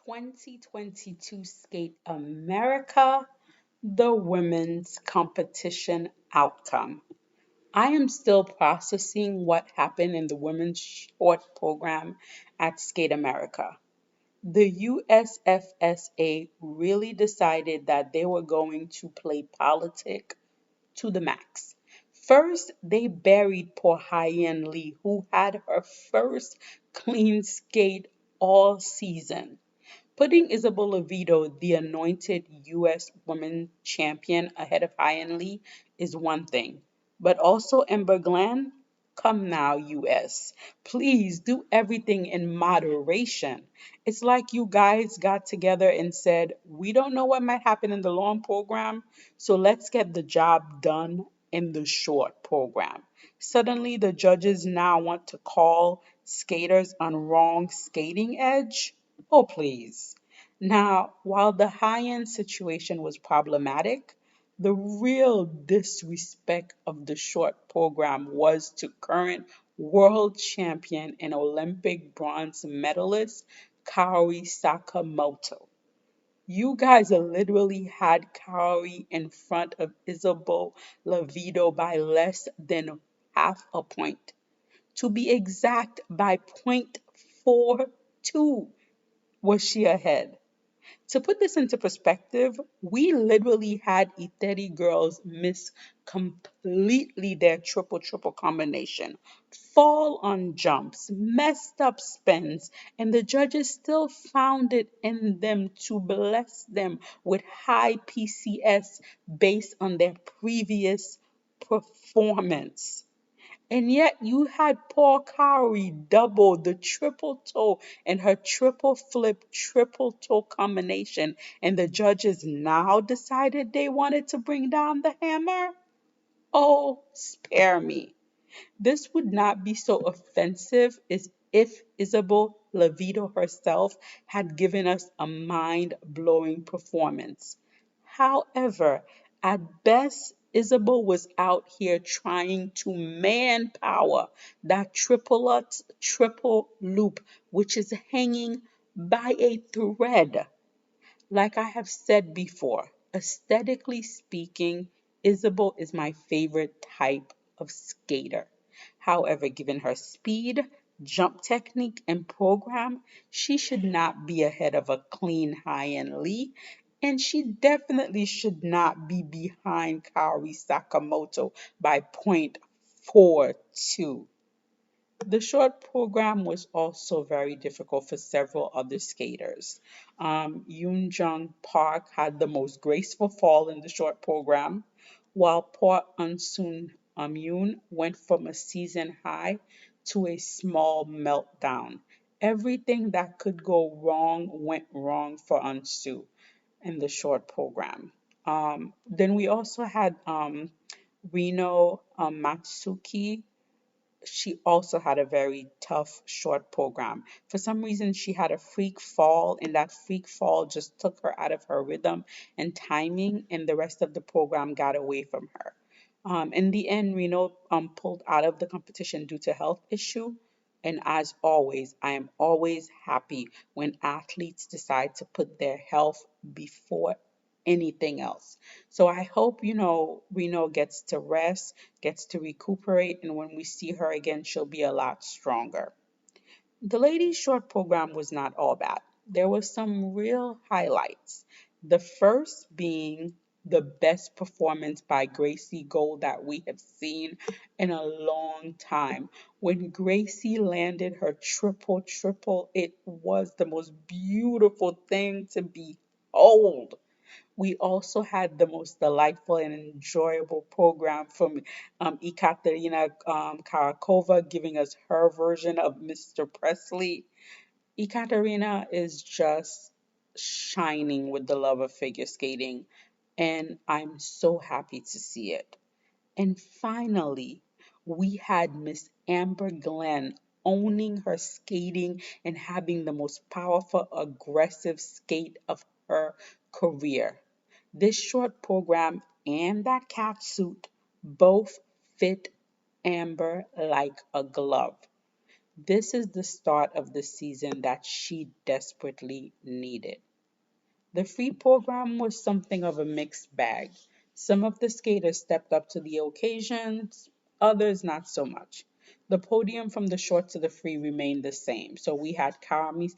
2022 Skate America, the women's competition outcome. I am still processing what happened in the women's short program at Skate America. The USFSA really decided that they were going to play politic to the max. First, they buried poor Hyen Lee, who had her first clean skate all season. Putting Isabella Vito, the anointed U.S. Women's Champion, ahead of Hyen Lee is one thing, but also Ember Glenn, come now, U.S. Please do everything in moderation. It's like you guys got together and said, we don't know what might happen in the long program, so let's get the job done in the short program. Suddenly, the judges now want to call skaters on wrong skating edge. Oh, please. Now, while the high end situation was problematic, the real disrespect of the short program was to current world champion and Olympic bronze medalist Kaori Sakamoto. You guys literally had Kaori in front of Isabel Lavito by less than half a point. To be exact, by 0.42 was she ahead. To put this into perspective, we literally had Eteri girls miss completely their triple combination, fall on jumps, messed up spins, and the judges still found it in them to bless them with high PCS based on their previous performance. And yet you had Paul Cowrie double the triple toe and her triple flip, triple toe combination, and the judges now decided they wanted to bring down the hammer? Oh, spare me. This would not be so offensive as if Isabel Levito herself had given us a mind blowing performance. However, at best, Isabel was out here trying to manpower that triple loop, which is hanging by a thread. Like I have said before, aesthetically speaking, Isabel is my favorite type of skater. However, given her speed, jump technique, and program, she should not be ahead of a clean high-end Lee, and she definitely should not be behind Kaori Sakamoto by 0.42. The short program was also very difficult for several other skaters. Yoon Jung Park had the most graceful fall in the short program, while poor Unsun Yoon went from a season high to a small meltdown. Everything that could go wrong went wrong for Unsu in the short program. Then we also had Rino Matsuki. She also had a very tough short program. For some reason, she had a freak fall, and that freak fall just took her out of her rhythm and timing, and the rest of the program got away from her. In the end, Reno pulled out of the competition due to health issue. And as always, I am always happy when athletes decide to put their health before anything else. So I hope, Reno gets to rest, gets to recuperate, and when we see her again, she'll be a lot stronger. The ladies' short program was not all bad. There were some real highlights. The first being the best performance by Gracie Gold that we have seen in a long time. When Gracie landed her triple, it was the most beautiful thing to behold. We also had the most delightful and enjoyable program from Ekaterina Karakova giving us her version of Mr. Presley. Ekaterina is just shining with the love of figure skating, and I'm so happy to see it. And finally, we had Miss Amber Glenn owning her skating and having the most powerful, aggressive skate of her career. This short program and that cat suit both fit Amber like a glove. This is the start of the season that she desperately needed. The free program was something of a mixed bag. Some of the skaters stepped up to the occasions, others not so much. The podium from the short to the free remained the same. So we had Kaori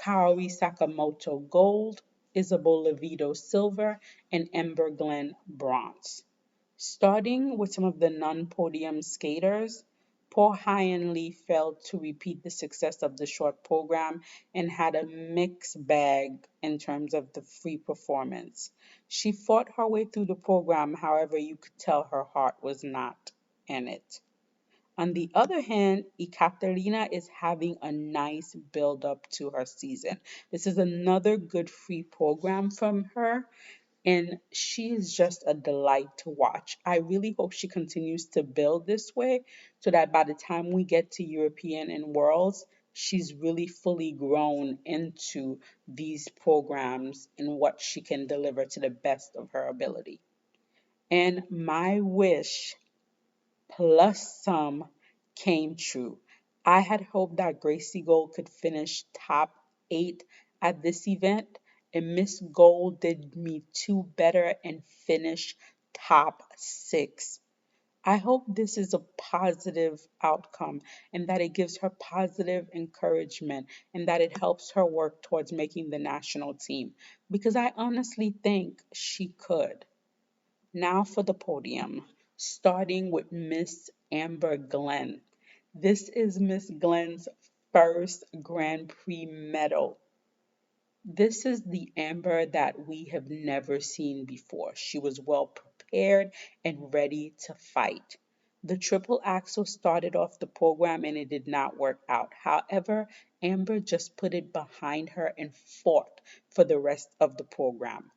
Sakamoto gold, Isabel Levito silver, and Ember Glenn bronze. Starting with some of the non-podium skaters, poor Hyenlee failed to repeat the success of the short program and had a mixed bag in terms of the free performance. She fought her way through the program, however, you could tell her heart was not in it. On the other hand, Ekaterina is having a nice build up to her season. This is another good free program from her, and she is just a delight to watch. I really hope she continues to build this way so that by the time we get to European and Worlds, she's really fully grown into these programs and what she can deliver to the best of her ability. And my wish plus some came true. I had hoped that Gracie Gold could finish top 8 at this event, and Miss Gold did me two better and finished top 6. I hope this is a positive outcome and that it gives her positive encouragement and that it helps her work towards making the national team because I honestly think she could. Now for the podium, starting with Miss Amber Glenn. This is Miss Glenn's first Grand Prix medal. This is the Amber that we have never seen before. She was well prepared and ready to fight. The triple axel started off the program and it did not work out. However, Amber just put it behind her and fought for the rest of the program.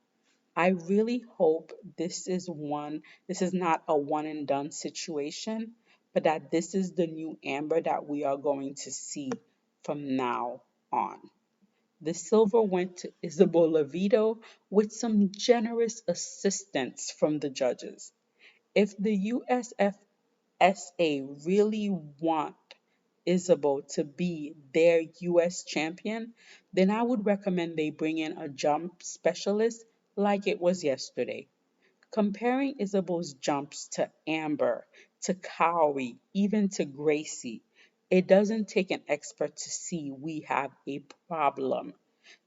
I really hope this is not a one and done situation, but that this is the new Amber that we are going to see from now on. The silver went to Isabel Levito with some generous assistance from the judges. If the USFSA really want Isabel to be their US champion, then I would recommend they bring in a jump specialist like it was yesterday. Comparing Isabel's jumps to Amber, to Cowrie, even to Gracie, it doesn't take an expert to see we have a problem.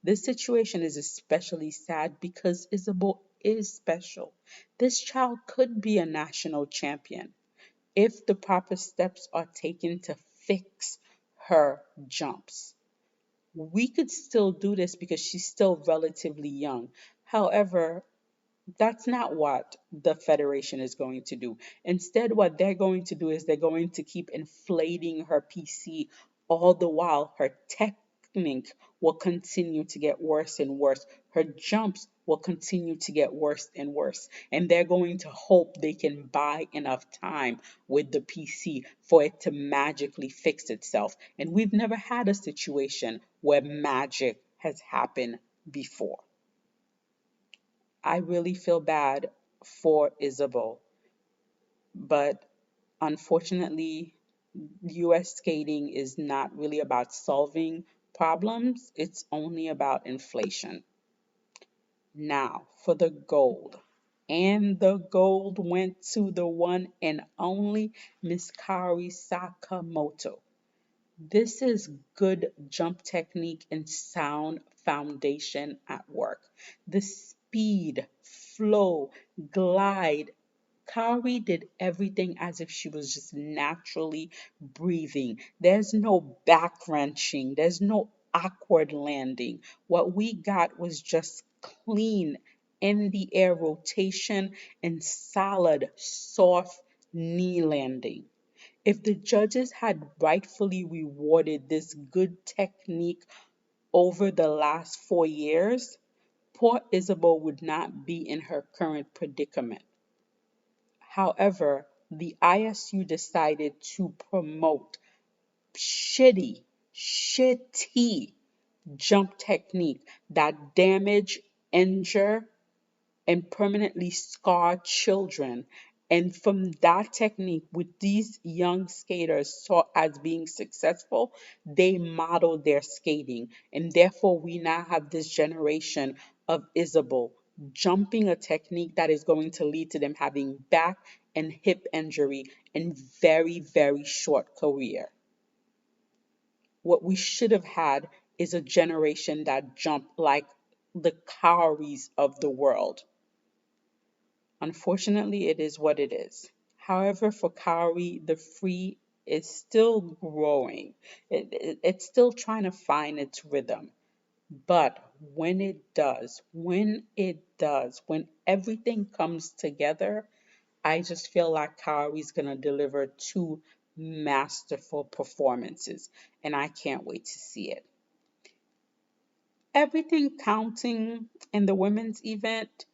This situation is especially sad because Isabel is special. This child could be a national champion if the proper steps are taken to fix her jumps. We could still do this because she's still relatively young. However, that's not what the Federation is going to do. Instead, what they're going to do is they're going to keep inflating her PC all the while her technique will continue to get worse and worse. Her jumps will continue to get worse and worse. And they're going to hope they can buy enough time with the PC for it to magically fix itself. And we've never had a situation where magic has happened before. I really feel bad for Isabel, but unfortunately, US skating is not really about solving problems, it's only about inflation. Now, for the gold. And the gold went to the one and only Miss Kari Sakamoto. This is good jump technique and sound foundation at work. The speed, flow, glide. Kari did everything as if she was just naturally breathing. There's no back wrenching, there's no awkward landing. What we got was just clean in the air rotation and solid, soft knee landing. If the judges had rightfully rewarded this good technique over the last 4 years, poor Isabel would not be in her current predicament. However, the ISU decided to promote shitty, shitty jump technique that damage, injure, and permanently scar children And from that technique, with these young skaters saw as being successful, they modeled their skating. And therefore, we now have this generation of Isabel jumping a technique that is going to lead to them having back and hip injury in very, very short career. What we should have had is a generation that jumped like the Cowries of the world. Unfortunately, it is what it is. However, for Kaori, the free is still growing. It's still trying to find its rhythm. But when everything comes together, I just feel like Kaori's going to deliver two masterful performances, and I can't wait to see it. Everything counting in the women's event,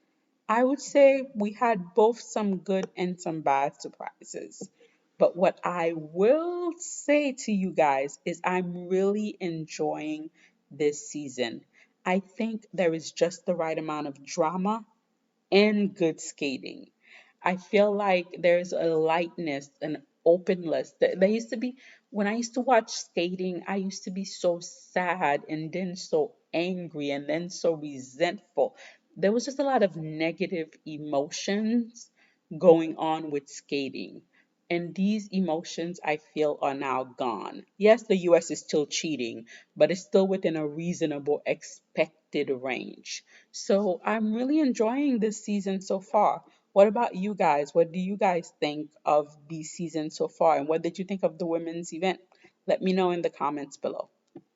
I would say we had both some good and some bad surprises. But what I will say to you guys is I'm really enjoying this season. I think there is just the right amount of drama and good skating. I feel like there's a lightness, an openness. There used to be, when I used to watch skating, I used to be so sad and then so angry and then so resentful. There was just a lot of negative emotions going on with skating. And these emotions I feel are now gone. Yes, the US is still cheating, but it's still within a reasonable expected range. So I'm really enjoying this season so far. What about you guys? What do you guys think of the season so far? And what did you think of the women's event? Let me know in the comments below.